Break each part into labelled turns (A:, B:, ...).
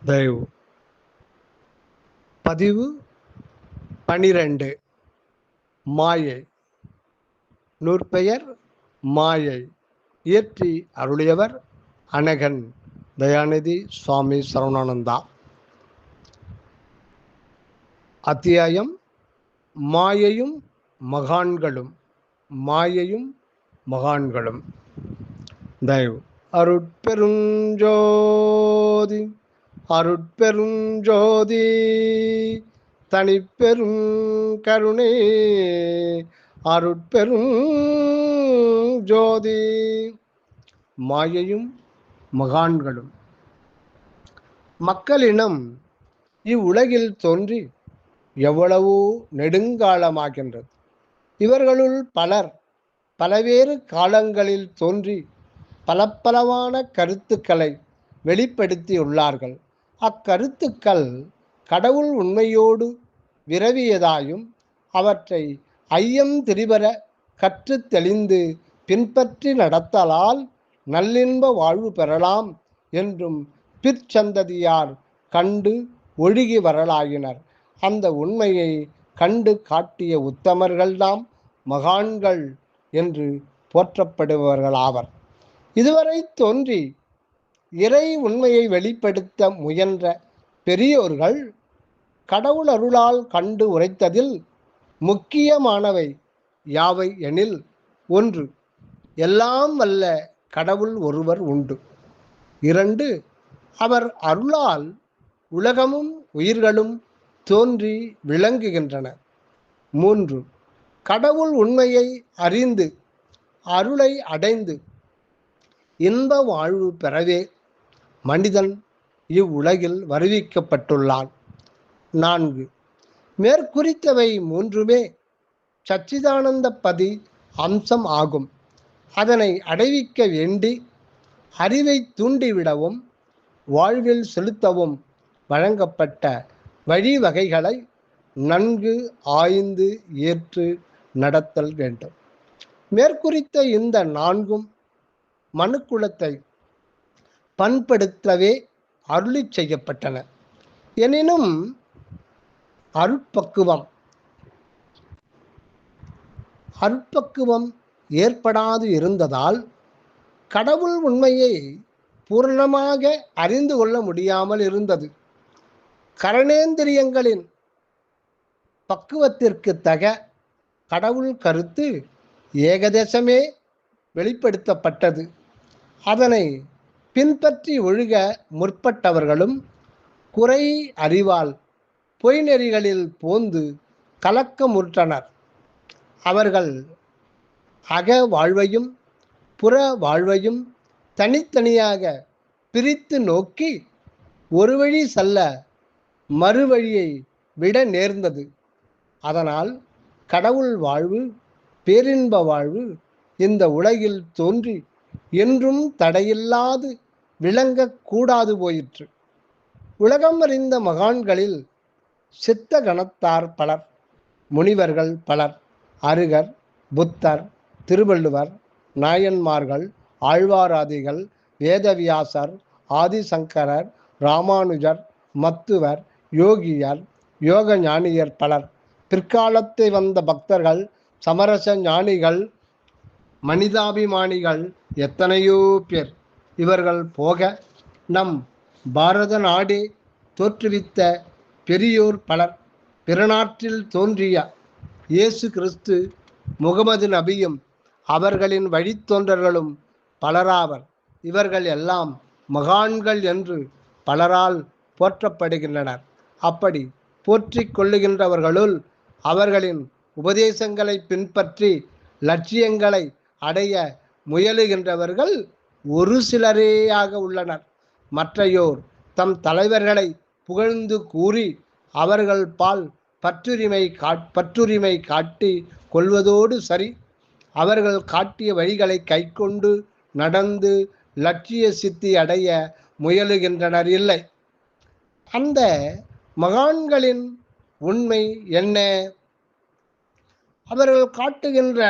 A: தயவு பதிவு 12 மாயை நூற்பெயர் மாயை இயற்றி அருளியவர் அனகன் தயாநிதி சுவாமி சரவணானந்தா. அத்தியாயம் மாயையும் மகான்களும். மாயையும் மகான்களும். தயவு அருட்பெருஞ்சோதி அருட்பெருஞ்சோதி தனிப்பெரும் கருணை அருட்பெரும் ஜோதி. மாயையும் மகான்களும். மக்களினம் இவ்வுலகில் தோன்றி எவ்வளவோ நெடுங்காலமாகின்றது. இவர்களுள் பலர் பலவேறு காலங்களில் தோன்றி பலப்பலவான கருத்துக்களை வெளிப்படுத்தியுள்ளார்கள். அக்கருத்துக்கள் கடவுள் உண்மையோடு விரவியதாயும் அவற்றை ஐயம் திரிபர கற்று தெளிந்து பின்பற்றி நடத்தலால் நல்லின்ப வாழ்வு பெறலாம் என்றும் பிற்சந்ததியார் கண்டு ஒழுகி வரலாயினர். அந்த உண்மையை கண்டு காட்டிய உத்தமர்கள்தாம் மகான்கள் என்று போற்றப்படுபவர்களாவர். இதுவரை தோன்றி இறை உண்மையை வெளிப்படுத்த முயன்ற பெரியோர்கள் கடவுள் அருளால் கண்டு உரைத்ததில் முக்கியமானவை யாவை எனில், 1. எல்லாம் வல்ல கடவுள் ஒருவர் உண்டு. 2. அவர் அருளால் உலகமும் உயிர்களும் தோன்றி விளங்குகின்றன. 3. கடவுள் உண்மையை அறிந்து அருளை அடைந்து இன்ப வாழ்வு பெறவே மனிதன் இவ்வுலகில் வருவிக்கப்பட்டுள்ளான். 4. மேற்குறித்தவை மூன்றுமே சச்சிதானந்த பதி அம்சம் ஆகும். அதனை அடைவிக்க வேண்டி அறிவை தூண்டிவிடவும் வாழ்வில் செலுத்தவும் வழங்கப்பட்ட வழிவகைகளை நன்கு ஆய்ந்து ஏற்று நடத்தல் வேண்டும். மேற்குறித்த இந்த 4ம் மனுக்குலத்தை பண்படுத்தவே அருளி செய்யப்பட்டன. எனினும் அருட்பக்குவம் ஏற்படாது இருந்ததால் கடவுள் உண்மையை பூரணமாக அறிந்து கொள்ள முடியாமல் இருந்தது. கரணேந்திரியங்களின் பக்குவத்திற்கு தக கடவுள் கருத்து ஏகதேசமே வெளிப்படுத்தப்பட்டது. அதனை பின்பற்றி ஒழுக முற்பட்டவர்களும் குறை அறிவால் பொய்நெறிகளில் போந்து கலக்கமுற்றனர். அவர்கள் அக வாழ்வையும் புற வாழ்வையும் தனித்தனியாக பிரித்து நோக்கி ஒரு வழி செல்ல மறுவழியை விட நேர்ந்தது. அதனால் கடவுள் வாழ்வு, பேரின்ப வாழ்வு இந்த உலகில் தோன்றி என்றும் தடையில்லாது விளங்கக்கூடாது போயிற்று. உலகம் அறிந்த மகான்களில் சித்த கணத்தார் பலர், முனிவர்கள் பலர், அருகர், புத்தர், திருவள்ளுவர், நாயன்மார்கள், ஆழ்வாராதிகள், வேதவியாசர், ஆதிசங்கரர், ராமானுஜர், மத்துவர், யோகியர், யோக ஞானியர் பலர், பிற்காலத்தை வந்த பக்தர்கள், சமரச ஞானிகள், மனிதாபிமானிகள் எத்தனையோ பேர். இவர்கள் போக நம் பாரத நாடே தோற்றுவித்த பெரியோர் பலர், பிறநாட்டில் தோன்றிய இயேசு கிறிஸ்து, முகமது நபியும் அவர்களின் வழித்தோன்றர்களும் பலராவர். இவர்கள் எல்லாம் மகான்கள் என்று பலரால் போற்றப்படுகின்றனர். அப்படி போற்றிக் கொள்ளுகின்றவர்களுள் அவர்களின் உபதேசங்களை பின்பற்றி லட்சியங்களை அடைய முயலுகின்றவர்கள் ஒரு சிலரேயாக உள்ளனர். மற்றையோர் தம் தலைவர்களை புகழ்ந்து கூறி அவர்கள் பால் பற்றுரிமை காட்டி கொள்வதோடு சரி, அவர்கள் காட்டிய வழிகளை கைக்கொண்டு நடந்து லட்சிய சித்தி அடைய முயலுகின்றனர் இல்லை. அந்த மகான்களின் உண்மை என்ன? அவர்கள் காட்டுகின்ற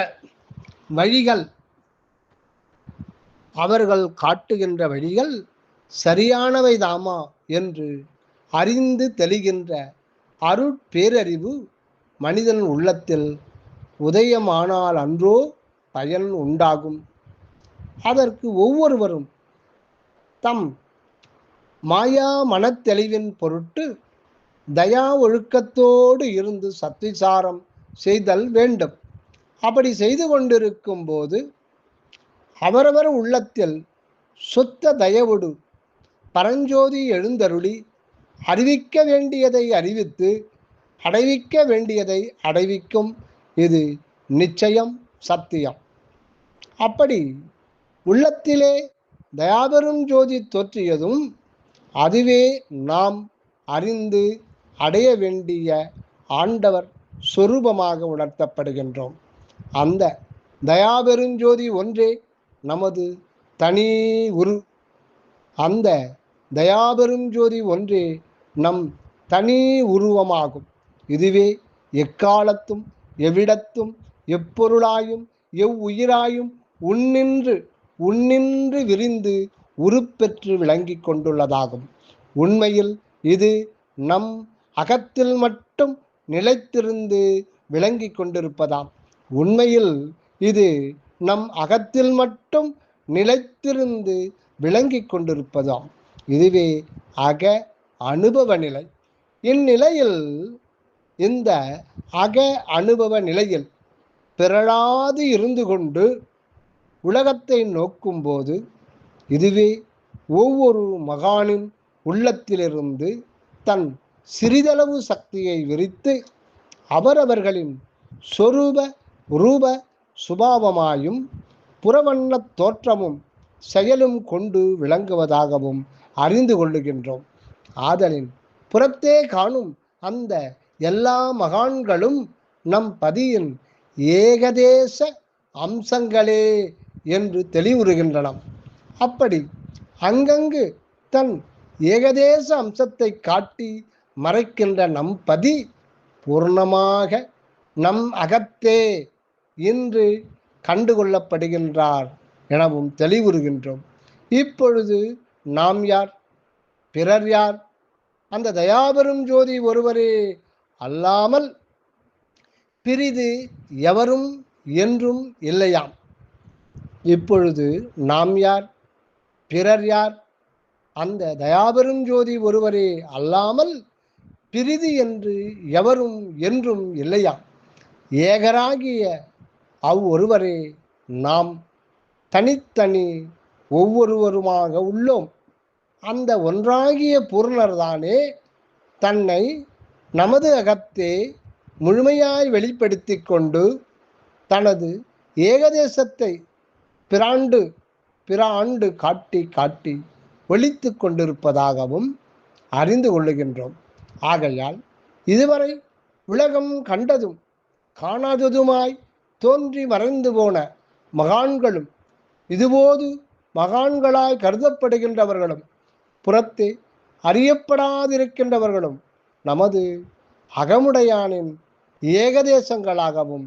A: வழிகள் சரியானவைதாமா என்று அறிந்து தெளிகின்ற அருட்பேரறிவு மனிதன் உள்ளத்தில் உதயமானால் அன்றோ பயன் உண்டாகும். அதற்கு ஒவ்வொருவரும் தம் மாயா மனத்தெளிவின் பொருட்டு தயா ஒழுக்கத்தோடு இருந்து சத்திசாரம் செய்தல் வேண்டும். அப்படி செய்து கொண்டிருக்கும் போது அவரவர் உள்ளத்தில் சுத்த தயவுடு பரஞ்சோதி எழுந்தருளி அறிவிக்க வேண்டியதை அறிவித்து அடைவிக்க வேண்டியதை அடைவிக்கும். இது நிச்சயம், சத்தியம். அப்படி உள்ளத்திலே தயாபெரும் ஜோதி தோற்றியதும் அதுவே நாம் அறிந்து அடைய வேண்டிய ஆண்டவர் சொரூபமாக உணர்த்தப்படுகின்றோம். அந்த தயாபெருஞ்சோதி ஒன்றே நமது தனி உரு. அந்த தயாபெருஞ்சோதி ஒன்றே நம் தனி உருவமாகும். இதுவே எக்காலத்தும் எவ்விடத்தும் எப்பொருளாயும் எவ்வுயிராயும் உன்னின்று விரிந்து உருப்பெற்று விளங்கி கொண்டுள்ளதாகும். உண்மையில் இது நம் அகத்தில் மட்டும் நிலைத்திருந்து விளங்கி கொண்டிருப்பதாம். உண்மையில் இது நம் அகத்தில் மட்டும் நிலைத்திருந்து விளங்கி கொண்டிருப்பதாம். இதுவே அக அனுபவ நிலை. இந்நிலையில், இந்த அக அனுபவ நிலையில் பிறழாது இருந்து கொண்டு உலகத்தை நோக்கும்போது இதுவே ஒவ்வொரு மகானின் உள்ளத்திலிருந்து தன் சிறிதளவு சக்தியை விரித்து அவரவர்களின் சொரூப ரூப சுபாவமாயும் புறவண்ண தோற்றமும் செயலும் கொண்டு விளங்குவதாகவும் அறிந்து கொள்ளுகின்றோம். ஆதலின் புறத்தே காணும் அந்த எல்லா மகான்களும் நம் பதியின் ஏகதேச அம்சங்களே என்று தெளிவுறுகின்றன. அப்படி அங்கங்கு தன் ஏகதேச அம்சத்தை காட்டி மறைக்கின்ற நம் பதி பூர்ணமாக நம் அகத்தே இன்று கண்டுகொள்ளப்படுகின்றார் எனவும் தெளிவுறுகின்றோம். இப்பொழுது நாம் யார், பிறர் யார்? அந்த தயாபெரும் ஜோதி ஒருவரே அல்லாமல் பிரிது எவரும் என்றும் இல்லையாம். இப்பொழுது நாம் யார், பிறர் யார்? அந்த தயாபெரும் ஜோதி ஒருவரே அல்லாமல் பிரிது என்று எவரும் என்றும் இல்லையாம். ஏகராகிய அவ்வொருவரே நாம் தனித்தனி ஒவ்வொருவருமாக உள்ளோம். அந்த ஒன்றாகிய பூர்ணர்தானே தன்னை நமது அகத்தே முழுமையாய் வெளிப்படுத்தி கொண்டு தனது ஏகதேசத்தை பிறாண்டு காட்டி காட்டி ஒளித்து கொண்டிருப்பதாகவும் அறிந்து கொள்ளுகின்றோம். ஆகையால் இதுவரை உலகம் கண்டதும் காணாததுமாய் தோன்றி மறைந்து போன மகான்களும் இதுபோது மகான்களாய் கருதப்படுகின்றவர்களும் புறத்தே அறியப்படாதிருக்கின்றவர்களும் நமது அகமுடையானின் ஏகதேசங்களாகவும்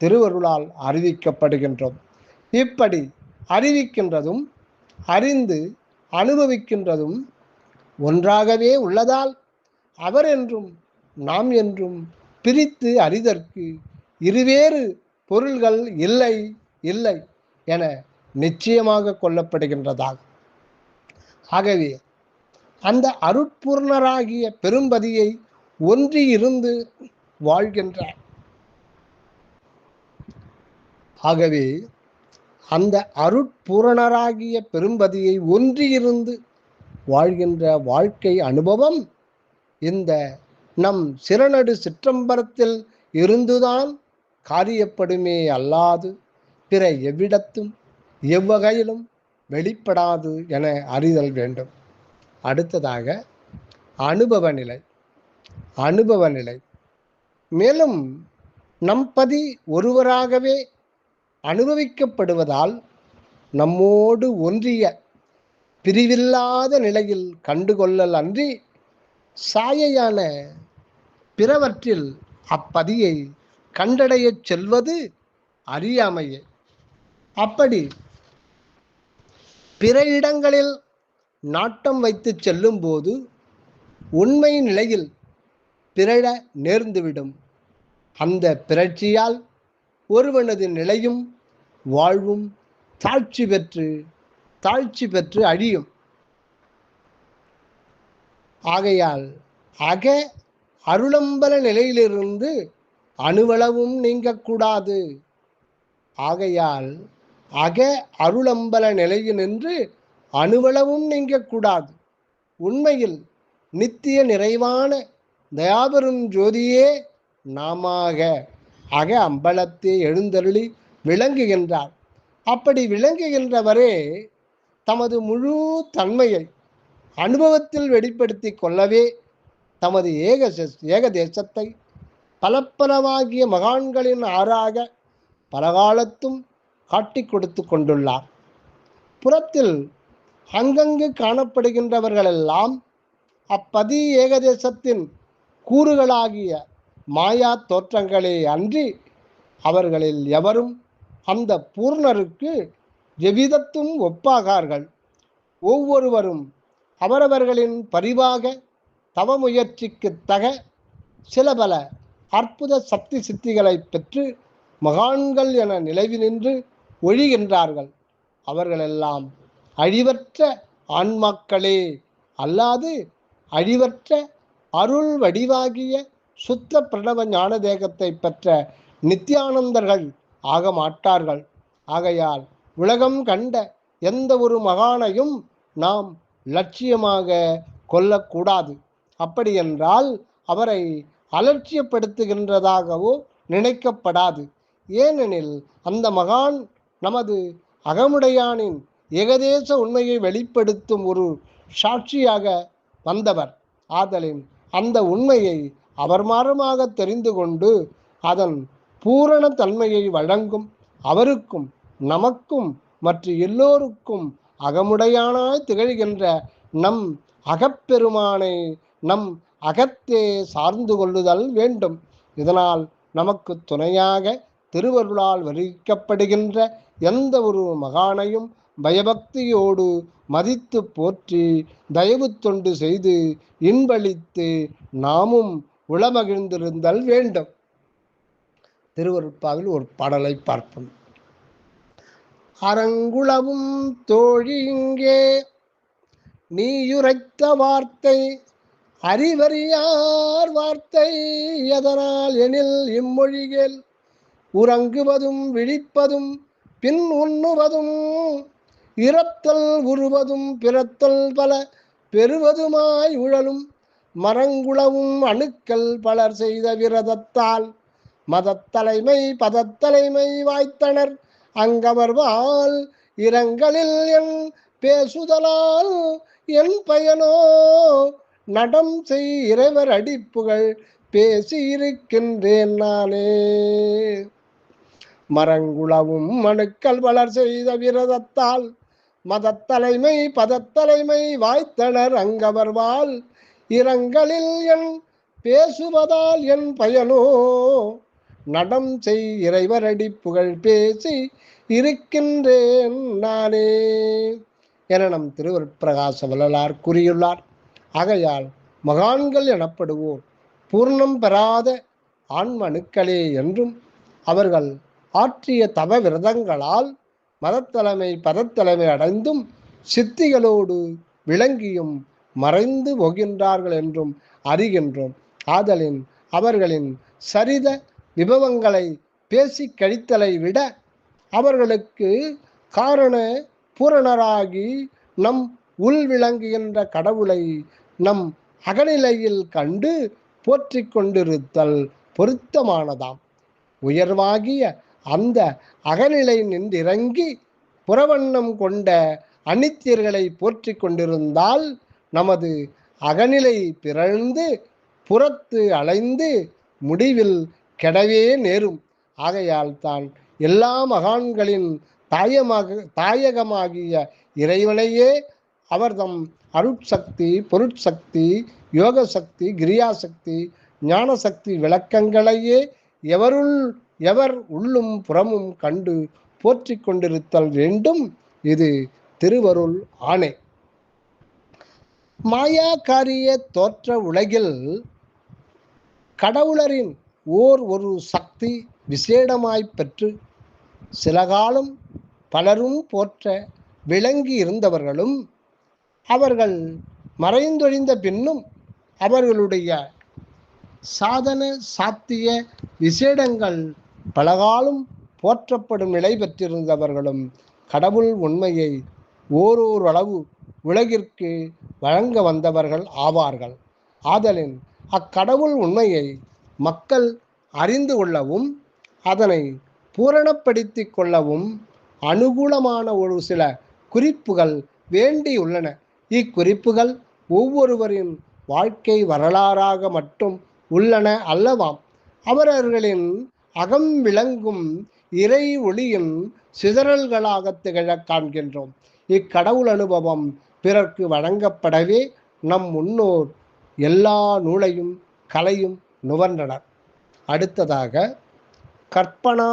A: திருவருளால் அறிவிக்கப்படுகின்றோம். இப்படி அறிவிக்கின்றதும் அறிந்து அனுபவிக்கின்றதும் ஒன்றாகவே உள்ளதால் அவர் என்றும் நாம் என்றும் பிரித்து அறிதற்கு இருவேறு பொருள்கள் இல்லை இல்லை என நிச்சயமாக கொள்ளப்படுகின்றதாகும். ஆகவே அந்த அருட்பூர்ணராகிய பெரும்பதியை ஒன்றி இருந்து வாழ்கின்றார். ஆகவே அந்த அருட்பூரணராகிய பெரும்பதியை ஒன்றியிருந்து வாழ்கின்ற வாழ்க்கை அனுபவம் இந்த நம் சிறநடு சிற்றம்பரத்தில் இருந்துதான் காரியப்படுமே அல்லாது பிற எவ்விடத்தும் எவ்வகையிலும் வெளிப்படாது என அறிதல் வேண்டும். அடுத்ததாக அனுபவ நிலை. அனுபவ நிலை மேலும் நம்பதி ஒருவராகவே அனுபவிக்கப்படுவதால் நம்மோடு ஒன்றிய பிரிவில்லாத நிலையில் கண்டுகொள்ளல் அன்றி சாயையான பிறவற்றில் அப்பதியை கண்டடையச் செல்வது அறியாமையே. அப்படி பிற இடங்களில் நாட்டம் வைத்து செல்லும் போது உண்மை நிலையில் பிறழ நேர்ந்துவிடும். அந்த பிறழ்ச்சியால் ஒருவனது நிலையும் வாழ்வும் தாழ்ச்சி பெற்று அழியும். ஆகையால் அக அருளம்பல நிலையிலிருந்து அணுவளவும் நீங்கக்கூடாது. ஆகையால் அக அருளம்பல நிலையினின்று அணுவளவும் நீங்கக்கூடாது. உண்மையில் நித்திய நிறைவான தயாபெரும் ஜோதியே நாமாக அக அம்பலத்தை எழுந்தருளி விளங்குகின்றார். அப்படி விளங்குகின்றவரே தமது முழு தன்மையை அனுபவத்தில் வெளிப்படுத்தி கொள்ளவே தமது ஏகதேசத்தை பலப்பலவாகிய மகான்களின் ஆறாக பலகாலத்தும் காட்டி கொடுத்து கொண்டுள்ளார். புறத்தில் அங்கங்கு காணப்படுகின்றவர்களெல்லாம் அப்பதி ஏகதேசத்தின் கூறுகளாகிய மாயா தோற்றங்களே அன்றி அவர்களில் எவரும் அந்த பூர்ணருக்கு எவ்விதத்தும் ஒப்பாகார்கள். ஒவ்வொருவரும் அவரவர்களின் பரிவாக தவமுயற்சிக்கு தக சில பல அற்புத சக்தி சித்திகளை பெற்று மகான்கள் என நிலவி நின்று ஒழிகின்றார்கள். அவர்களெல்லாம் அழிவற்ற ஆன்மாக்களே அல்லாது அழிவற்ற அருள் வடிவாகிய சுத்த பிரணவ ஞான தேகத்தை பெற்ற நித்தியானந்தர்கள் ஆக மாட்டார்கள். ஆகையால் உலகம் கண்ட எந்த ஒரு மகானையும் நாம் லட்சியமாக கொள்ளக்கூடாது. அப்படியென்றால் அவரை அலட்சியப்படுத்துகின்றதாகவோ நினைக்கப்படாது. ஏனெனில் அந்த மகான் நமது அகமுடையானின் ஏகதேச உண்மையை வெளிப்படுத்தும் ஒரு சாட்சியாக வந்தவர். ஆதலின் அந்த உண்மையை அவர் மாறமாக தெரிந்து கொண்டு அதன் பூரண தன்மையை வழங்கும் அவருக்கும் நமக்கும் மற்ற எல்லோருக்கும் அகமுடையானாய் திகழ்கின்ற நம் அகப்பெருமானை நம் அகத்தே சார்ந்து கொள்ளுதல் வேண்டும். இதனால் நமக்கு துணையாக திருவருளால் வருவிக்கப்படுகின்ற எந்த ஒரு மகானையும் பயபக்தியோடு மதித்து போற்றி தயவு தொண்டு செய்து இன்பளித்து நாமும் உளமகிழ்ந்திருந்தல் வேண்டும். திருவருட்பாவில் ஒரு பாடலை பார்ப்போம். அரங்குளவும் தோழி இங்கே நீயுரைத்த வார்த்தை அறிவறியார் வார்த்தை எதனால் எனில் இம்மொழிகள் உறங்குவதும் விழிப்பதும் பின் உண்ணுவதும் இறத்தல் உருவதும் பிறத்தல் பல பெறுவதுமாய் உழலும் மரங்குளவும் அணுக்கள் பலர் செய்த விரதத்தால் மதத்தலைமை பதத்தலைமை வாய்த்தனர் அங்கவர்வால் இரங்கலில் என் பேசுதலால் என் பயனோ நடம் செய் இறைவர் அடிப்புகள் பேசியிருக்கின்றேன் நானே. மரங்குளவும் மனுக்கள் வளர் செய்த விரதத்தால் மதத்தலைமை பதத்தலைமை வாய்த்தனர் அங்கவர்வால் இரங்கலில் என் பேசுவதால் என் பயனோ நடம் செய் இறைவரடி புகழ் பேசி இருக்கின்றேன் நானே என நம் திருவருட்பிரகாச வள்ளலார் கூறியுள்ளார். ஆகையால் மகான்கள் எனப்படுவோர் பூர்ணம் பெறாத ஆன்மனுக்களே என்றும் அவர்கள் ஆற்றிய தவ விரதங்களால் மதத்தலைமை பதத்தலைமை அடைந்தும் சித்திகளோடு விளங்கியும் மறைந்து போகின்றார்கள் என்றும் அறிகின்றோம். ஆதலின் அவர்களின் சரித விபவங்களை பேசி கழித்தலை விட அவர்களுக்கு காரண பூரணராகி நம் உள் விளங்குகின்ற கடவுளை நம் அகநிலையில் கண்டு போற்றி கொண்டிருத்தல் பொருத்தமானதாம். உயர்வாகிய அந்த அகநிலை நின்றிறங்கி புறவண்ணம் கொண்ட அனித்தியர்களை போற்றி கொண்டிருந்தால் நமது அகநிலை பிறழ்ந்து புறத்து அலைந்து முடிவில் கெடவே நேரும். ஆகையால் தான் எல்லா மகான்களின் தாயகமாகிய இறைவனையே அவர்தம் அருட்சக்தி பொருட்சக்தி யோக சக்தி கிரியாசக்தி ஞான சக்தி விளக்கங்களையே எவர் உள்ளும் புறமும் கண்டு போற்றி கொண்டிருத்தல் வேண்டும். இது திருவருள் ஆணை. மாயாக்காரிய தோற்ற உலகில் கடவுளரின் ஒரு சக்தி விசேடமாய் பெற்று சில காலம் பலரும் போற்ற விளங்கி இருந்தவர்களும் அவர்கள் மறைந்தொழிந்த பின்னும் அவர்களுடைய சாதன சாத்திய விசேடங்கள் பலகாலம் போற்றப்படும் நிலை பெற்றிருந்தவர்களும் கடவுள் உண்மையை ஓரோர் அளவு உலகிற்கு வழங்க வந்தவர்கள் ஆவார்கள். ஆதலின் அக்கடவுள் உண்மையை மக்கள் அறிந்து கொள்ளவும் அதனை பூரணப்படுத்தி கொள்ளவும் அனுகூலமான ஒரு சில குறிப்புகள் வேண்டியுள்ளன. இக்குறிப்புகள் ஒவ்வொருவரின் வாழ்க்கை வரலாறாக மட்டும் உள்ளன அல்லவாம். அவரவர்களின் அகம் விளங்கும் இறை ஒளியின் சிதறல்களாக திகழ காண்கின்றோம். இக்கடவுள் அனுபவம் பிறர்க்கு வழங்கப்படவே நம் முன்னோர் எல்லா நூலையும் கலையும் நுகர்ந்தனர். அடுத்ததாக கற்பனா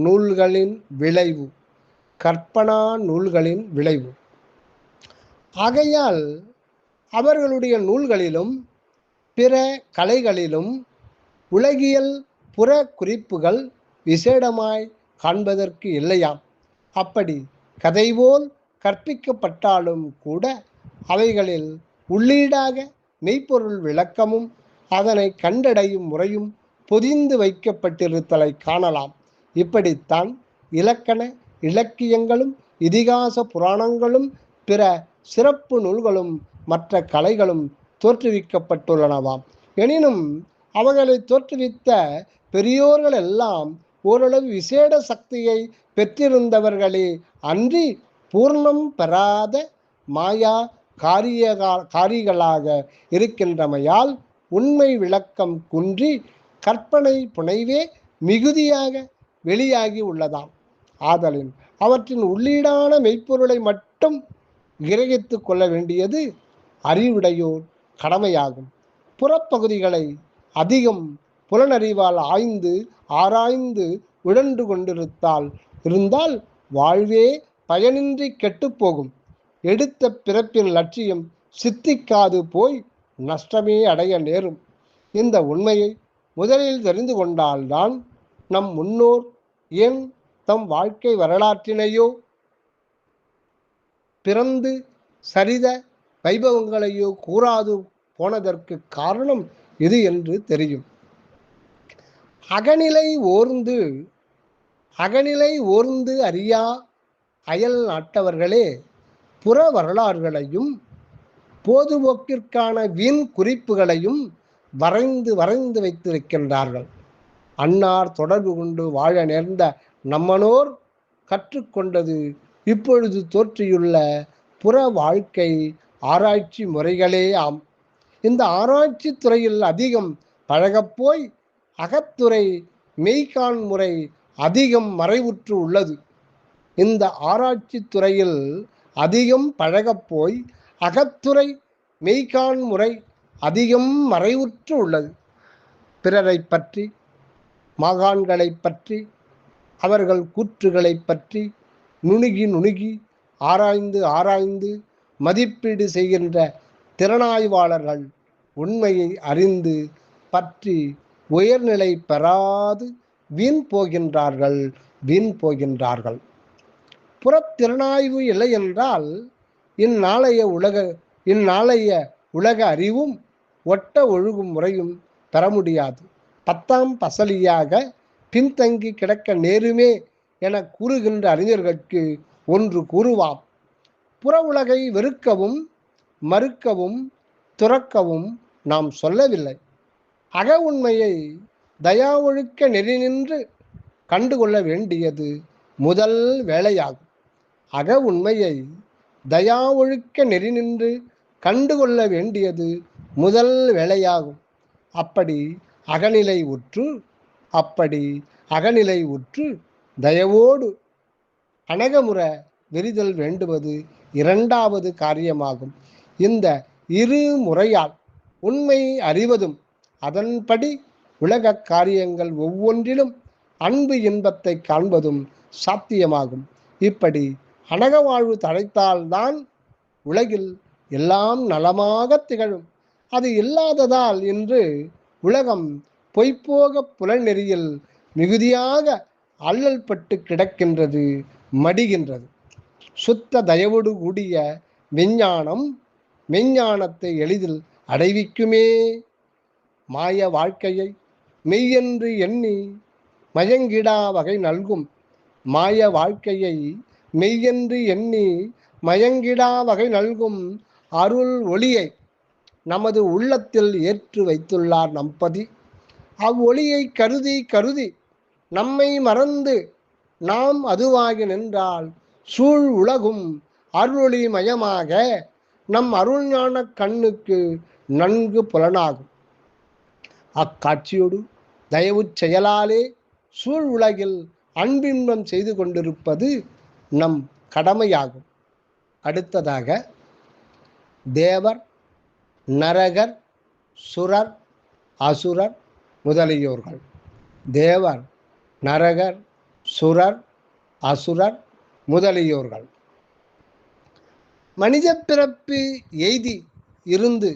A: நூல்களின் விளைவு. கற்பனா நூல்களின் விளைவு. ஆகையால் அவர்களுடைய நூல்களிலும் பிற கலைகளிலும் உலகியல் புற குறிப்புகள் விசேடமாய் காண்பதற்கு இல்லையாம். அப்படி கதைபோல் கற்பிக்கப்பட்டாலும் கூட அவைகளில் உள்ளீடாக மெய்ப்பொருள் விளக்கமும் அதனை கண்டடையும் முறையும் பொதிந்து வைக்கப்பட்டிருத்தலை காணலாம். இப்படித்தான் இலக்கண இலக்கியங்களும் இதிகாச புராணங்களும் பிற சிறப்பு நூல்களும் மற்ற கலைகளும் தோற்றுவிக்கப்பட்டுள்ளனவாம். எனினும் அவர்களை தோற்றுவித்த பெரியோர்கள் எல்லாம் ஓரளவு விசேட சக்தியை பெற்றிருந்தவர்களே அன்றி பூர்ணம் பெறாத மாயா காரிகளாக இருக்கின்றமையால் உண்மை விளக்கம் குன்றி கற்பனை புனைவே மிகுதியாக வெளியாகி உள்ளதாம். ஆதலின் அவற்றின் உள்ளீடான மெய்ப்பொருளை மட்டும் கிரகித்து கொள்ள வேண்டியது அறிவுடையோர் கடமையாகும். புறப்பகுதிகளை அதிகம் புலனறிவால் ஆராய்ந்து உழன்று இருந்தால் வாழ்வே பயனின்றி கெட்டுப்போகும். எடுத்த பிறப்பின் லட்சியம் சித்திக்காது போய் நஷ்டமே அடைய நேரும். இந்த உண்மையை முதலில் தெரிந்து கொண்டால்தான் நம் முன்னோர் ஏன் தம் வாழ்க்கை வரலாற்றினையோ பிறந்து சரித வைபவங்களையோ கூறாது போனதற்கு காரணம் இது என்று தெரியும். அகநிலை ஓர்ந்து அறியா அயல் நாட்டவர்களே புற வரலாறுகளையும் பொதுபோக்கிற்கான வீண் குறிப்புகளையும் வரைந்து வைத்திருக்கின்றார்கள். அன்னார் தொடர்பு கொண்டு வாழ நேர்ந்த நம்மனோர் கற்றுக்கொண்டது இப்பொழுது தோற்றியுள்ள புற வாழ்க்கை ஆராய்ச்சி முறைகளே ஆம். இந்த ஆராய்ச்சி துறையில் அதிகம் பழகப்போய் அகத்துறை மெய்கான் முறை அதிகம் மறைவுற்று உள்ளது. இந்த ஆராய்ச்சி துறையில் அதிகம் பழகப்போய் அகத்துறை மெய்கான் முறை அதிகம் மறைவுற்று உள்ளது. பிறரை பற்றி, மாகாண்களை பற்றி, அவர்கள் கூற்றுகளை பற்றி நுணுகி ஆராய்ந்து மதிப்பீடு செய்கின்ற திறனாய்வாளர்கள் உண்மையை அறிந்து பற்றி உயர்நிலை பெறாது வீண் போகின்றார்கள். புறத்திறனாய்வு இல்லை என்றால் இந்நாளைய உலக அறிவும் ஒட்ட ஒழுகும் முறையும் பெற முடியாது. 10ஆம் பசலியாக பின்தங்கி கிடக்க நேருமே என கூறுகின்ற அறிஞர்களுக்கு ஒன்று கூறுவாம். புற உலகை வெறுக்கவும் மறுக்கவும் துறக்கவும் நாம் சொல்லவில்லை. அக உண்மையை தயா ஒழுக்க நெறி நின்று கண்டுகொள்ள வேண்டியது முதல் வேலையாகும். அக உண்மையை தயா ஒழுக்க நெறி நின்று கண்டுகொள்ள வேண்டியது முதல் வேலையாகும். அப்படி அகநிலை உற்று தயவோடு அணகமுற விரிதல் வேண்டுவது இரண்டாவது காரியமாகும். இந்த இரு முறையால் உண்மை அறிவதும் அதன்படி உலக காரியங்கள் ஒவ்வொன்றிலும் அன்பு இன்பத்தை காண்பதும் சாத்தியமாகும். இப்படி அணக வாழ்வு தழைத்தால்தான் உலகில் எல்லாம் நலமாக திகழும். அது இல்லாததால் இன்று உலகம் பொய்ப்போக புலநெறியில் மிகுதியாக அல்லல் பட்டு கிடக்கின்றது, மடிகின்றது. சுத்த தயவோடு கூடிய விஞ்ஞானம் மெஞ்ஞானத்தை எளிதில் அடைவிக்குமே. மாய வாழ்க்கையை மெய்யென்று எண்ணி மயங்கிடா வகை நல்கும். மாய வாழ்க்கையை மெய்யென்று எண்ணி மயங்கிடா வகை நல்கும் அருள் ஒளியை நமது உள்ளத்தில் ஏற்று வைத்துள்ளார் நம்பதி. அவ்வொளியை கருதி கருதி நம்மை மறந்து நாம் அதுவாகி நின்றால் சூழ் உலகும் அருளொளி மயமாக நம் அருள்ஞான கண்ணுக்கு நன்கு புலனாகும். அக்காட்சியோடு தயவு செயலாலே சூழ் உலகில் அன்பின்பம் செய்து கொண்டிருப்பது நம் கடமையாகும். அடுத்ததாக தேவர், நரகர், சுரர், அசுரர் முதலியோர்கள். தேவர், நரகர், சுரர், அசுரர் முதலியோர்கள் மனித பிறப்பு எய்தி இருந்து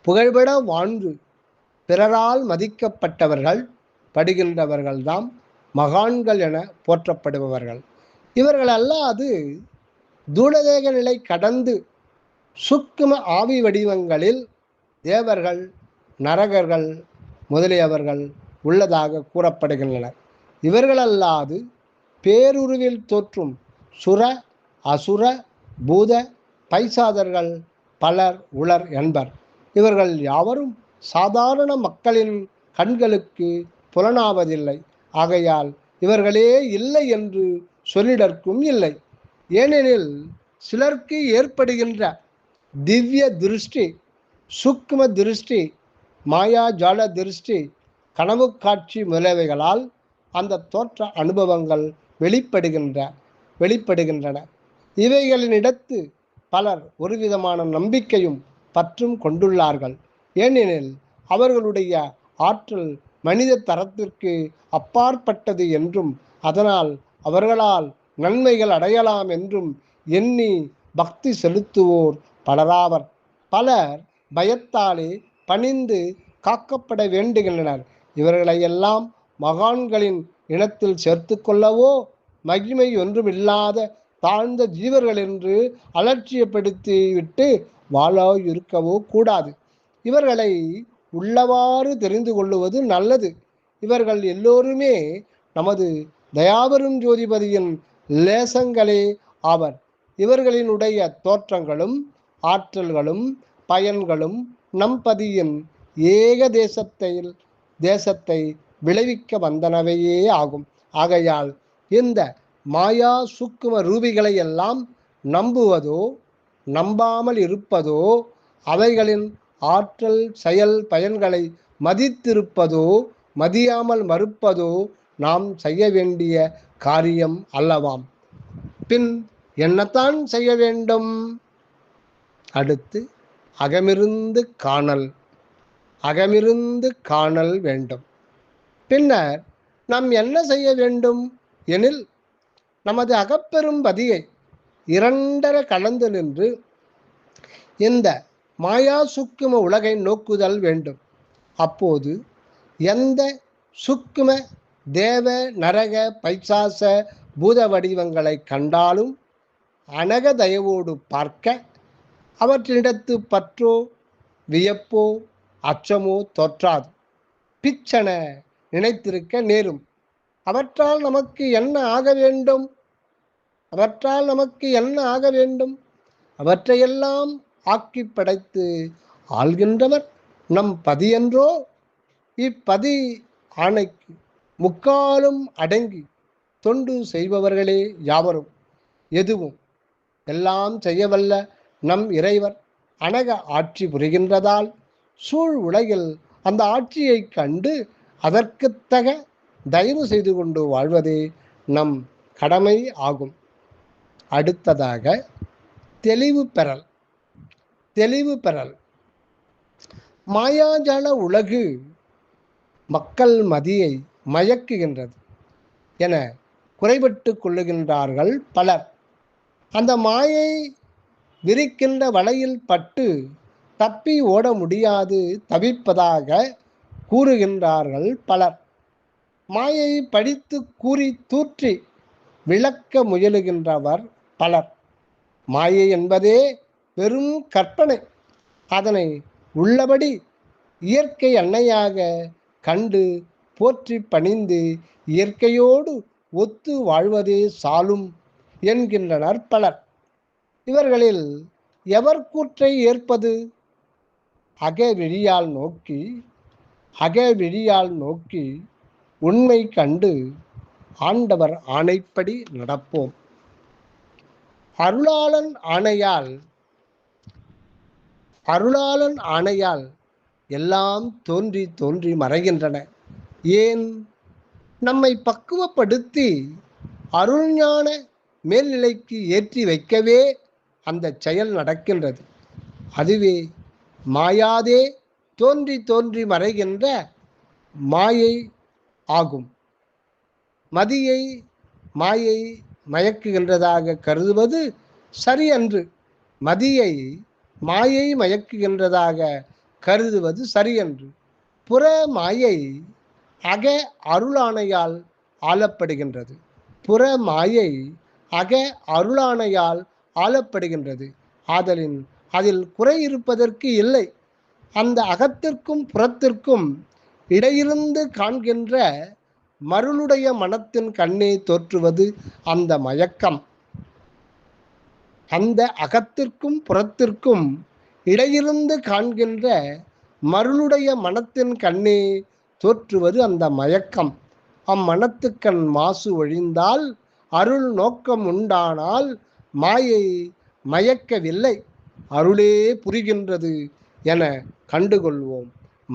A: புகழ்பட வாழ்ந்து பிறரால் மதிக்கப்பட்டவர்கள் படுகின்றவர்கள்தாம் மகான்கள் என போற்றப்படுபவர்கள். இவர்கள் அல்லாது தூளதேக நிலை கடந்து சுக்கும ஆவி வடிவங்களில் தேவர்கள், நரகர்கள் முதலியவர்கள் உள்ளதாக கூறப்படுகின்றனர். இவர்களல்லாது பேருருவில் தோற்றும் சுர, அசுர, பூத, பைசாதர்கள் பலர் உளர் என்பர். இவர்கள் யாவரும் சாதாரண மக்களின் கண்களுக்கு புலனாவதில்லை. ஆகையால் இவர்களே இல்லை என்று சொல்லிடற்கும் இல்லை. ஏனெனில் சிலருக்கு ஏற்படுகின்ற திவ்ய திருஷ்டி, சூக்ம திருஷ்டி, மாயாஜால திருஷ்டி, கனவு காட்சி முதலியவைகளால் அந்த தோற்ற அனுபவங்கள் வெளிப்படுகின்றன. இவைகளினிடத்து பலர் ஒருவிதமான நம்பிக்கையும் பற்றும் கொண்டுள்ளார்கள். ஏனெனில் அவர்களுடைய ஆற்றல் மனித தரத்திற்கு அப்பாற்பட்டது என்றும் அதனால் அவர்களால் நன்மைகள் அடையலாம் என்றும் எண்ணி பக்தி செலுத்துவோர் பலராவர். பலர் பயத்தாலே பணிந்து காக்கப்பட வேண்டுகின்றனர். இவர்களையெல்லாம் மகான்களின் இனத்தில் சேர்த்து கொள்ளவோ மகிமை ஒன்றுமில்லாத தாழ்ந்த ஜீவர்கள் என்று அலட்சியப்படுத்தி விட்டு வாழ இருக்கவோ கூடாது. இவர்களை உள்ளவாறு தெரிந்து கொள்ளுவது நல்லது. இவர்கள் எல்லோருமே நமது தயாபெரும் ஜோதிபதியின் லேசங்களே ஆவர். இவர்களினுடைய தோற்றங்களும் ஆற்றல்களும் பயன்களும் நம்பதியின் ஏக தேசத்தை விளைவிக்க வந்தனவையே ஆகும். ஆகையால் இந்த மாயா சூக்கும ரூபிகளை எல்லாம் நம்புவதோ நம்பாமல் இருப்பதோ அவைகளின் ஆற்றல் செயல் பயன்களை மதித்திருப்பதோ மதியாமல் மறுப்பதோ நாம் செய்ய வேண்டிய காரியம் அல்லவாம். பின் என்னத்தான் செய்ய வேண்டும்? அடுத்து அகமிருந்து காணல் வேண்டும். பின்னர் நாம் என்ன செய்ய வேண்டும் எனில் நமது அகப்பெரும் பதியை இரண்டர கலந்து நின்று இந்த மாயா சுக்கும உலகை நோக்குதல் வேண்டும். அப்போது எந்த சுக்கும தேவ, நரக, பைசாச, பூத வடிவங்களை கண்டாலும் அனக தயவோடு பார்க்க அவற்றினிடத்து பற்றோ வியப்போ அச்சமோ தோற்றாது. பிச்சென நினைத்திருக்க நேரும். அவற்றால் நமக்கு என்ன ஆக வேண்டும்? அவற்றையெல்லாம் ஆக்கி படைத்து ஆள்கின்றவர் நம் பதியன்றோ? இப்பதி ஆணைக்கு முக்காலும் அடங்கி தொண்டு செய்பவர்களே யாவரும். எதுவும் எல்லாம் செய்யவல்ல நம் இறைவர் அனக ஆட்சி புரிகின்றதால் சூழ் உலகில் அந்த ஆட்சியை கண்டு அதற்குத்தக தயவு செய்து கொண்டு வாழ்வதே நம் கடமை ஆகும். அடுத்ததாக தெளிவு பெறல். மாயாஜால உலகு மக்கள் மதியை மயக்குகின்றது என குறைபட்டு கொள்ளுகின்றார்கள் பலர். அந்த மாயை விரிக்கின்ற வலையில் பட்டு தப்பி ஓட முடியாது தவிப்பதாக கூறுகின்றார்கள் பலர். மாயை படித்து கூறி தூற்றி விளக்க முயலுகின்றவர் பலர். மாயை என்பதே வெறும் கற்பனை. அதனை உள்ளபடி இயற்கை அன்னையாக கண்டு போற்றி பணிந்து இயற்கையோடு ஒத்து வாழ்வதே சாலும் என்கின்றனர் பலர். இவர்களில் எவர் கூற்றை ஏற்பது? அகவிழியால் நோக்கி உண்மை கண்டு ஆண்டவர் ஆணைப்படி நடப்போம். அருளாளன் ஆணையால் எல்லாம் தோன்றி தோன்றி மறைகின்றன. ஏன்? நம்மை பக்குவப்படுத்தி அருள்ஞான மேல்நிலைக்கு ஏற்றி வைக்கவே அந்த செயல் நடக்கின்றது. அதுவே மாயாதே தோன்றி தோன்றி மறைகின்ற மாயை ஆகும். மதியை மாயை மயக்குகின்றதாக கருதுவது சரியன்று. மதியை மாயை மயக்குகின்றதாக கருதுவது சரியன்று. புற மாயை அக அருளாணையால் ஆளப்படுகின்றது. புற மாயை அக அருளாணையால் ஆளப்படுகின்றது. ஆதலின் அதில் குறை இருப்பதற்கு இல்லை. அந்த அகத்திற்கும் புறத்திற்கும் இடையிருந்து காண்கின்ற மருளுடைய மனத்தின் கண்ணே தோற்றுவது அந்த மயக்கம். அந்த அகத்திற்கும் புறத்திற்கும் இடையிருந்து காண்கின்ற மருளுடைய மனத்தின் கண்ணே தோற்றுவது அந்த மயக்கம். அம்மனத்துக்கண் மாசு ஒழிந்தால் அருள் நோக்கம் உண்டானால் மாயை மயக்கவில்லை, அருளே புரிகின்றது என கண்டுகொள்வோம்.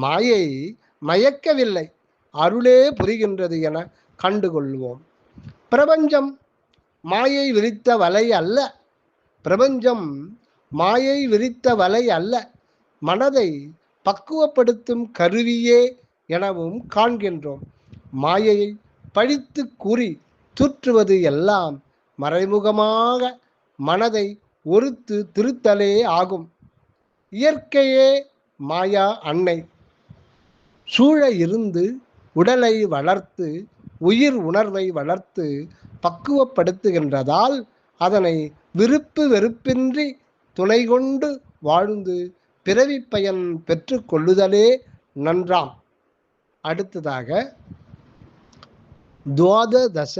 A: மாயை மயக்கவில்லை, அருளே புரிகின்றது என கண்டுகொள்வோம். பிரபஞ்சம் மாயை விரித்த வலை அல்ல. பிரபஞ்சம் மாயை விரித்த வலை அல்ல, மனதை பக்குவப்படுத்தும் கருவியே எனவும் காண்கின்றோம். மாயையை பழித்து கூறி தூற்றுவது எல்லாம் மறைமுகமாக மனதை ஒருத்து திருத்தலே ஆகும். இயற்கையே மாயா அன்னை. சூழ இருந்து உடலை வளர்த்து உயிர் உணர்வை வளர்த்து பக்குவப்படுத்துகின்றதால் அதனை விருப்பு வெறுப்பின்றி துணை கொண்டு வாழ்ந்து பிறவி பயன் பெற்று கொள்ளுதலே நன்றாம். அடுத்ததாக துவாதச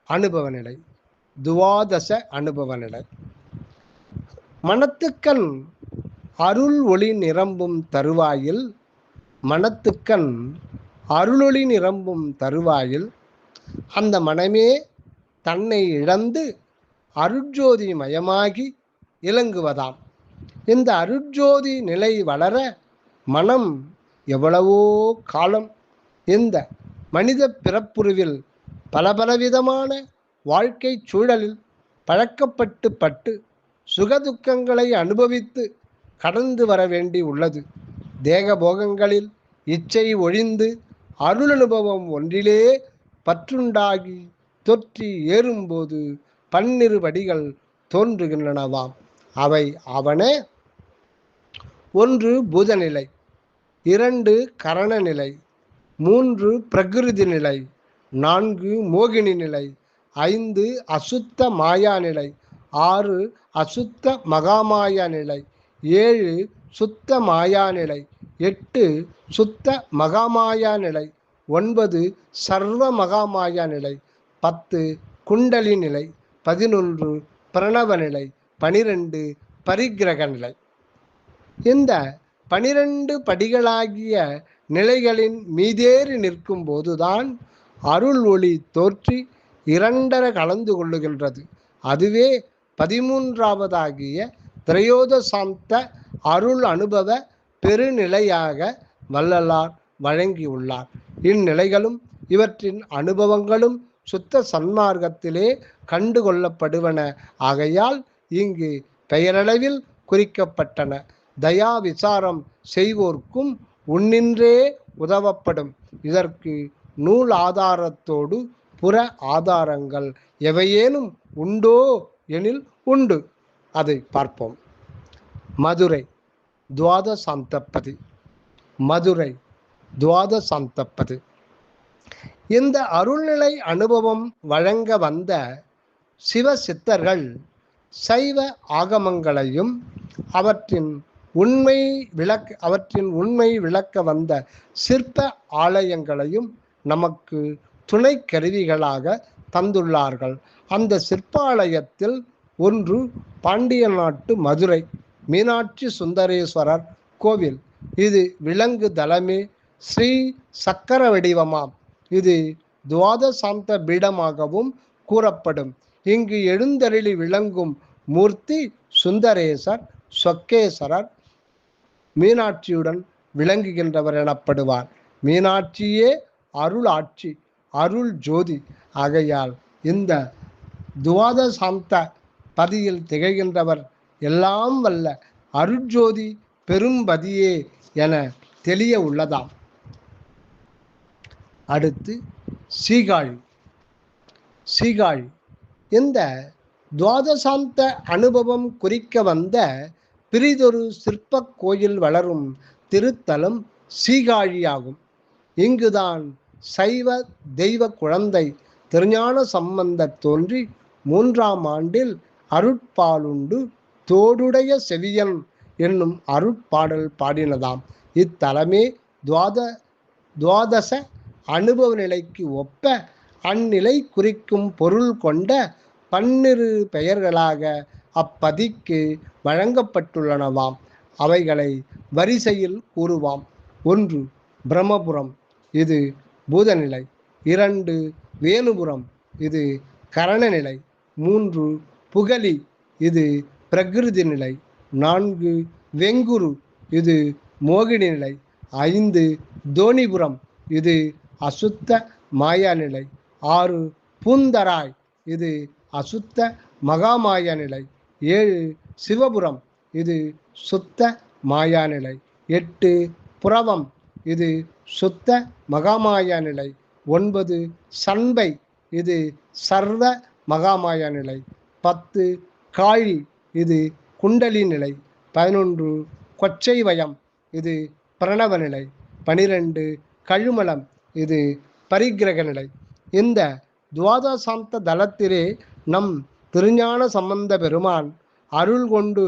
A: அனுபவ நிலை. மனத்துக்கண் அருள் ஒளி நிரம்பும் தருவாயில் அந்த மனமே தன்னை இழந்து அருட்ஜோதி மயமாகி இலங்குவதாம். இந்த அருட்ஜோதி நிலை வளர மனம் எவ்வளவோ காலம் இந்த மனித பிறப்புருவில் பலவிதமான வாழ்க்கை சூழலில் பழக்கப்பட்டு சுகதுக்கங்களை அனுபவித்து கடந்து வர வேண்டி உள்ளது. தேக போகங்களில் இச்சை ஒழிந்து அருள் அனுபவம் ஒன்றிலே பற்றுண்டாகி தொற்றி ஏறும்போது பன்னிரு படிகள் தோன்றுகின்றனவாம். அவை அவன: 1 பூதநிலை, 2 கரண நிலை, 3 பிரகிருதி நிலை, 4 மோகினி நிலை, 5 அசுத்த மாயா நிலை, 6 அசுத்த மகாமாயா நிலை, 7 சுத்த மாயா நிலை, 8 சுத்த மகாமாயா நிலை, 9 சர்வ மகாமாயா நிலை, 10 குண்டலி நிலை, 11 பிரணவ நிலை, 12 பரிகிரக நிலை. இந்த 12 படிகளாகிய நிலைகளின் மீதேறி நிற்கும் போதுதான் அருள் ஒளி தோற்றி இரண்டர கலந்து கொள்ளுகின்றது. அதுவே 13வதாகிய திரையோதசாந்த அருள் அனுபவ பெருநிலையாக வள்ளலார் வழங்கியுள்ளார். இந்நிலைகளும் இவற்றின் அனுபவங்களும் சுத்த சன்மார்க்கத்திலே கண்டுகொள்ளப்படுவன. ஆகையால் இங்கு பெயரளவில் குறிக்கப்பட்டன. தயா விசாரம் செய்வோர்க்கும் உன்னின்றே உதவப்படும். இதற்கு நூல் ஆதாரத்தோடு புற ஆதாரங்கள் எவையேனும் உண்டோ எனில் உண்டு. அதை பார்ப்போம். மதுரை துவாதசாந்தப்பதி. மதுரை துவாதசாந்தப்பதி. இந்த அருள்நிலை அனுபவம் வழங்க வந்த சிவ சித்தர்கள் சைவ ஆகமங்களையும் அவற்றின் உண்மை விளக்க வந்த சிற்ப ஆலயங்களையும் நமக்கு துணை கருவிகளாக தந்துள்ளார்கள். அந்த சிற்பாலயத்தில் ஒன்று பாண்டிய நாட்டு மதுரை மீனாட்சி சுந்தரேஸ்வரர் கோவில். இது விலங்கு தலமே ஸ்ரீ சக்கர வடிவமாம். இது துவாதசாந்த பீடமாகவும் கூறப்படும். இங்கு எழுந்தருளி விளங்கும் மூர்த்தி சுந்தரேசர் சொக்கேசரர் மீனாட்சியுடன் விளங்குகின்றவர் எனப்படுவார். மீனாட்சியே அருள் ஆட்சி, அருள் ஜோதி. ஆகையால் இந்த துவாதசாந்த பதியில் திகழ்கின்றவர் எல்லாம் வல்ல அருட்ஜோதி பெரும்பதியே என தெளிய உள்ளதாம். அடுத்து சீகாழி. சீகாழி இந்த துவாதசாந்த அனுபவம் குறிக்க வந்த பிரிதொரு சிற்ப கோயில் வளரும் திருத்தலம் சீகாழியாகும். இங்குதான் சைவ தெய்வ குழந்தை திருஞான சம்பந்தர் தோன்றி 3ஆம் ஆண்டில் அருட்பாலுண்டு தோடுடைய செவியன் என்னும் அருட்பாடல் பாடினதாம். இத்தலமே துவாதச அனுபவ நிலைக்கு ஒப்ப அந்நிலை குறிக்கும் பொருள் கொண்ட 12 பெயர்களாக அப்பதிக்கு வழங்கப்பட்டுள்ளனவாம். அவைகளை வரிசையில் கூறுவாம். 1 பிரம்மபுரம், இது பூதநிலை. 2 வேணுபுரம், இது கரணநிலை. 3 புகலி, இது பிரகிருதி நிலை. 4 வெங்குரு, இது மோகினி நிலை. 5 தோணிபுரம், இது அசுத்த மாயா நிலை. 6 பூந்தராய், இது அசுத்த மகாமாயா நிலை. 7 சிவபுரம், இது சுத்த மாயா நிலை. 8 புரவம், இது சுத்த மகாமாயா நிலை. 9 சண்பை, இது சர்வ மகாமாயா நிலை. 10 காழி, இது குண்டலி நிலை. 11 கொச்சை வயம், இது பிரணவ நிலை. 12 கழுமலம், இது பரிகிரக நிலை. இந்த துவாதசாந்த தலத்திலே நம் திருஞான சம்பந்த பெருமான் அருள் கொண்டு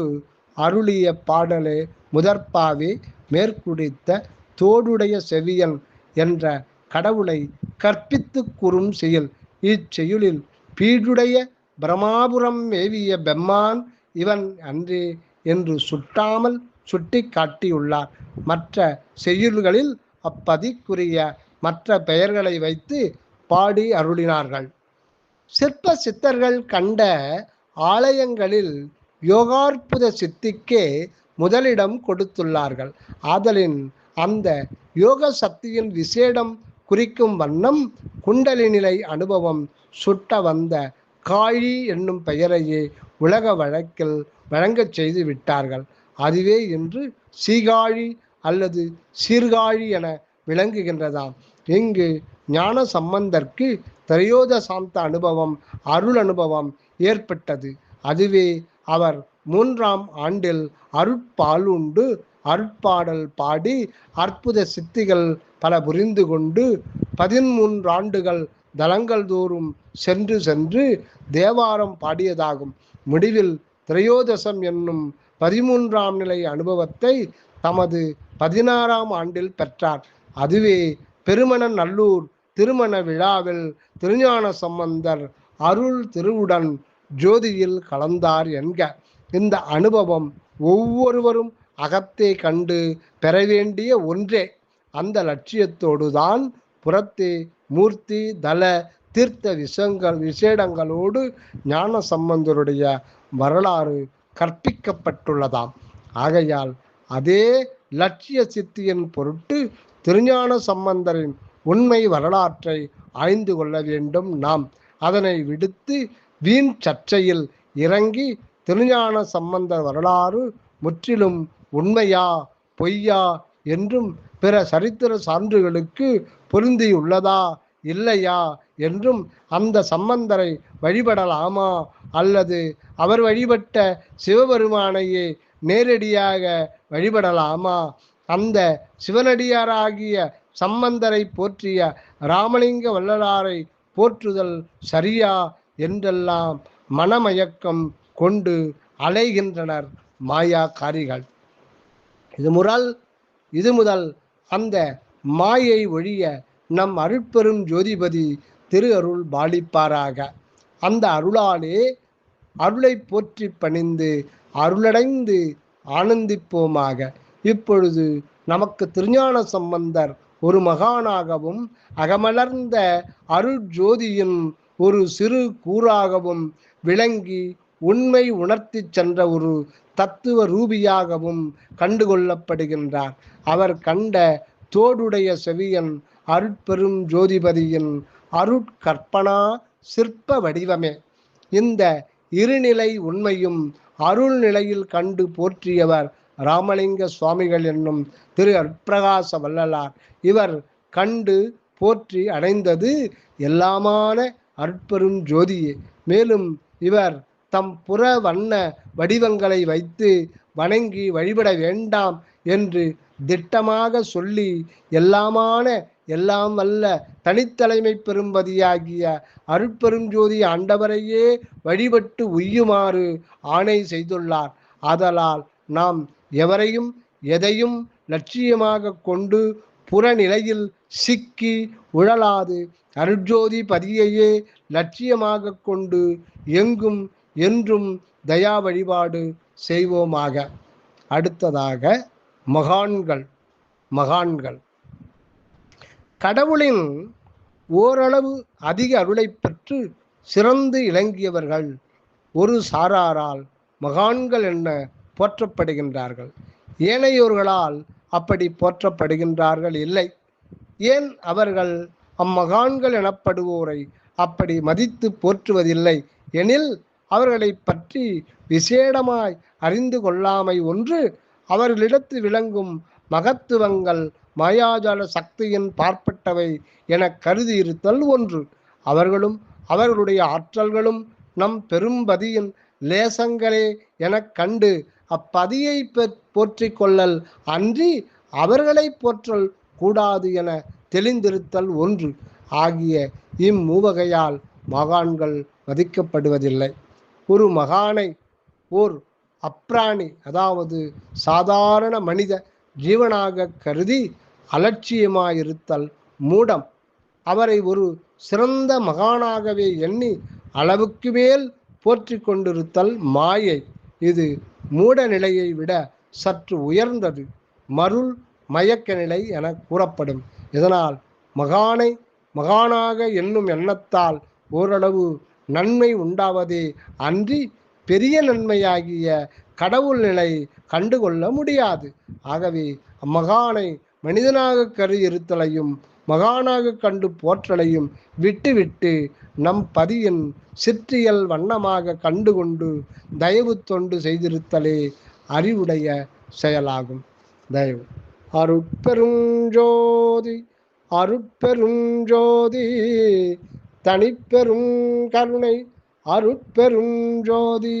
A: அருளிய பாடலே முதற்பாவே மேற்குறித்த தோடுடைய செவியன் என்ற கடவுளை கற்பித்து கூறும் செயல். இச்செயலில் பீடுடைய பிரமாபுரம் மேவிய பெம்மான் இவன் அன்றே என்று சுட்டாமல் சுட்டி காட்டியுள்ளார். மற்ற செய்யுள்களில் அப்பதிக்குரிய மற்ற பெயர்களை வைத்து பாடி அருளினார்கள். சிற்ப சித்தர்கள் கண்ட ஆலயங்களில் யோகாற்புத சித்திக்கே முதலிடம் கொடுத்துள்ளார்கள். ஆதலின் அந்த யோக சக்தியின் விசேடம் குறிக்கும் வண்ணம் குண்டலி நிலை அனுபவம் சுட்ட வந்த காழி என்னும் பெயரையே உலக வழக்கில் வழங்கச் செய்து விட்டார்கள். அதுவே இன்று சீகாழி அல்லது சீர்காழி என விளங்குகின்றதாம். இங்கு ஞான சம்பந்தர்க்கு திரையோதசாந்த அனுபவம், அருள் அனுபவம் ஏற்பட்டது. அதுவே அவர் 3ஆம் ஆண்டில் அருட்பாலுண்டு அருட்பாடல் பாடி அற்புத சித்திகள் பல புரிந்து கொண்டு 13 ஆண்டுகள் தலங்கள் தோறும் சென்று தேவாரம் பாடியதாகும். முடிவில் திரையோதசம் என்னும் 13ஆம் நிலை அனுபவத்தை தமது 16ஆம் ஆண்டில் பெற்றார். அதுவே பெருமண நல்லூர் திருமண விழாவில் திருஞான சம்பந்தர் அருள் திருவுடன் ஜோதியில் கலந்தார் என்க. இந்த அனுபவம் ஒவ்வொருவரும் அகத்தே கண்டு பெற வேண்டிய ஒன்றே. அந்த லட்சியத்தோடுதான் புறத்தே மூர்த்தி தல தீர்த்த விசேடங்களோடு ஞான சம்பந்தருடைய வரலாறு கற்பிக்கப்பட்டுள்ளதாம். ஆகையால் அதே லட்சிய சித்தியின் பொருட்டு திருஞான சம்பந்தரின் உண்மை வரலாற்றை ஆய்ந்து கொள்ள வேண்டும் நாம். அதனை விடுத்து வீண் சர்ச்சையில் இறங்கி திருஞான சம்பந்தர் வரலாறு முற்றிலும் உண்மையா பொய்யா என்றும் பிற சரித்திர சான்றுகளுக்கு பொருந்தியுள்ளதா இல்லையா என்றும் அந்த சம்பந்தரை வழிபடலாமா அல்லது அவர் வழிபட்ட சிவபெருமானையே நேரடியாக வழிபடலாமா? அந்த சிவனடியாராகிய சம்பந்தரை போற்றிய ராமலிங்க வள்ளலாரை போற்றுதல் சரியா என்றெல்லாம் மனமயக்கம் கொண்டு அலைகின்றனர் மாயாக்காரிகள். இது முதல் அந்த மாயை ஒழிய நம் அருட்பெரும் ஜோதிபதி திரு அருள் பாலிப்பாராக. அந்த அருளாலே அருளை போற்றி பணிந்து அருளடைந்து ஆனந்திப்போமாக. இப்பொழுது நமக்கு திருஞான சம்பந்தர் ஒரு மகானாகவும் அகமலர்ந்த அருள் ஜோதியின் ஒரு சிறு கூறாகவும் விளங்கி உண்மை உணர்த்தி சென்ற ஒரு தத்துவ ரூபியாகவும் கண்டுகொள்ளப்படுகின்றார். அவர் கண்ட தோடுடைய செவியன் அருட்பெரும் ஜோதிபதியின் அருட்கற்பனா சிற்ப வடிவமே. இந்த இருநிலை உண்மையும் அருள் நிலையில் கண்டு போற்றியவர் ராமலிங்க சுவாமிகள் என்னும் திரு அருட்பிரகாச வள்ளலார். இவர் கண்டு போற்றி அடைந்தது எல்லாமான அருட்பெரும் ஜோதியே. மேலும் இவர் தம் புற வண்ண வடிவங்களை வைத்து வணங்கி வழிபட வேண்டாம் என்று திட்டமாக சொல்லி எல்லாமான எல்லாம் வல்ல தனித்தலைமை பெரும்பதியாகிய அருட்பெரும் ஜோதி ஆண்டவரையே வழிபட்டு உய்யுமாறு ஆணை செய்துள்ளார். ஆதலால் நாம் எவரையும் எதையும் லட்சியமாக கொண்டு புறநிலையில் சிக்கி உழலாது அருட்ஜோதி பதியையே லட்சியமாக கொண்டு எங்கும் என்றும் தயா வழிபாடு செய்வோமாக. அடுத்ததாக மகான்கள் கடவுளின் ஓரளவு அதிக அருளை பெற்று சிறந்து இலங்கியவர்கள் ஒரு சாராரால் மகான்கள் என போற்றப்படுகின்றார்கள். ஏனையோர்களால் அப்படி போற்றப்படுகின்றார்கள் இல்லை. ஏன் அவர்கள் அம்மகான்கள் எனப்படுவோரை அப்படி மதித்து போற்றுவதில்லை எனில் அவர்களை பற்றி விசேடமாய் அறிந்து கொள்ளாமை ஒன்று, அவர்களிடத்து விளங்கும் மகத்துவங்கள் மாயாஜால சக்தியின் பார்ப்பட்டவை என கருதி இருத்தல் ஒன்று. அவர்களும் அவர்களுடைய ஆற்றல்களும் நம் பெரும்பதியின் லேசங்களே எனக் கண்டு அப்பதியை போற்றிக் கொள்ளல் அன்றி அவர்களை போற்றல் கூடாது என தெளிந்திருத்தல் ஒன்று ஆகிய இம்மூவகையால் மகான்கள் மதிக்கப்படுவதில்லை. ஒரு மகானை ஓர் அப்பிராணி, அதாவது சாதாரண மனித ஜீவனாக கருதி அலட்சியமாயிருத்தல் மூடம். அவரை ஒரு சிறந்த மகானாகவே எண்ணி அளவுக்கு மேல் போற்றி கொண்டிருத்தல் மாயை. இது மூட நிலையை விட சற்று உயர்ந்தது, மருள் மயக்க நிலை என கூறப்படும். இதனால் மகானை மகானாக என்னும் எண்ணத்தால் ஓரளவு நன்மை உண்டாவதே அன்றி பெரிய நன்மையாகிய கடவுள் நிலை கண்டுகொள்ள முடியாது. ஆகவே அம்மகானை மனிதனாக கருதியிருத்தலையும் மகானாக கண்டு போற்றலையும் விட்டுவிட்டு நம் பதியின் சிற்றியல் வண்ணமாக கண்டுகொண்டு தயவு தொண்டு செய்திருத்தலே அறிவுடைய செயலாகும். தயவு. அருட்பெருஞ்சோதி அருட்பெருஞ்சோதி தனிப்பெரும் கருணை அருட்பெருஞ்சோதி.